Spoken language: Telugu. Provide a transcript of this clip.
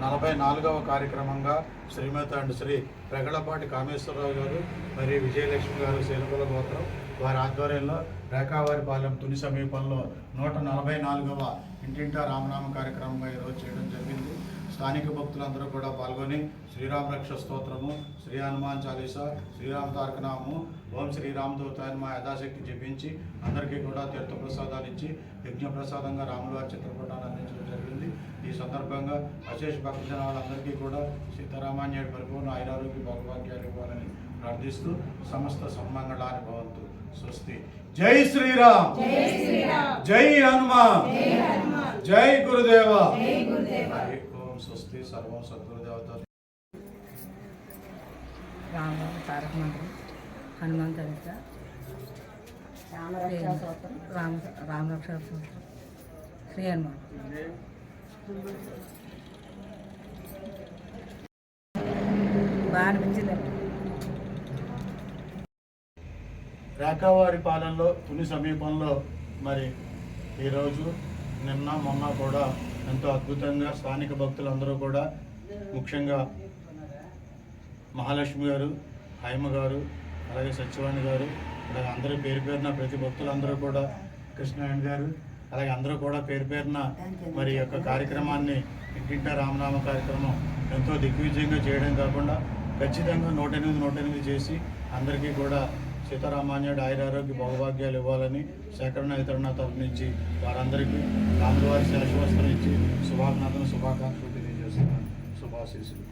44వ కార్యక్రమంగా శ్రీమతి అండ్ శ్రీ ప్రగళపాటి కామేశ్వరరావు గారు మరియు విజయలక్ష్మి గారు శేలుకుల గోత్రం వారి ఆధ్వర్యంలో రేఖావారిపాలెం తుని సమీపంలో 144వ ఇంటింటా రామనామ కార్యక్రమంగా ఈరోజు చేయడం జరిగింది. స్థానిక భక్తులందరూ కూడా పాల్గొని శ్రీరామ రక్ష స్తోత్రము, శ్రీ హనుమాన్ చాలీసా, శ్రీరామ తారకనామము, ఓం శ్రీరామ దూతాయన మా యథాశక్తి జపించి అందరికీ కూడా తీర్థప్రసాదాలు ఇచ్చి యజ్ఞప్రసాదంగా రాములవారి చిత్రపటాన్ని అందించడం జరిగింది. ఈ సందర్భంగా అశేష భక్తజన వాళ్ళందరికీ కూడా సీతారామాన్యుడి పరిపూర్ణ ఆయురారోగ్య భగవాక్యాలు ఇవ్వాలని ప్రార్థిస్తూ సమస్త సన్మంగళాన్ని భవంతు. స్వస్తి. జై శ్రీరామ్, జై హనుమాన్, జై గురుదేవ. ఓం స్వస్తి. సర్వం సద్గురుదేవత. రామ తారక మంత్రం, హనుమాన్ చాలీసా, రామరక్షా స్తోత్రం, రామరక్షా స్తోత్రం, శ్రీ హనుమాన్. బాగా అనిపించిందండి. రేఖావారిపాలెంలో తుని సమీపంలో మరి ఈరోజు నిన్న మొన్న కూడా ఎంతో అద్భుతంగా స్థానిక భక్తులందరూ కూడా ముఖ్యంగా మహాలక్ష్మి గారు, హైమ గారు, అలాగే సత్యవాణి గారు, అలాగే అందరూ పేరు పేరున ప్రతి భక్తులందరూ కూడా కృష్ణాయన్ గారు, అలాగే అందరూ కూడా పేరు పేరున మరి యొక్క కార్యక్రమాన్ని ఇంటింటా రామనామ కార్యక్రమం ఎంతో దిగ్విజయంగా చేయడం కాకుండా ఖచ్చితంగా 108 చేసి అందరికీ కూడా సీతారామాన్యుడు ఆయురారోగ్య భోగభాగ్యాలు ఇవ్వాలని సేకరణ వితరణ తరఫు నుంచి వారందరికీ రాములవారి శాశ్వస్త్రం ఇచ్చి శుభాకాంక్షలు తెలియజేస్తున్నాను. శుభాశీస్సులు.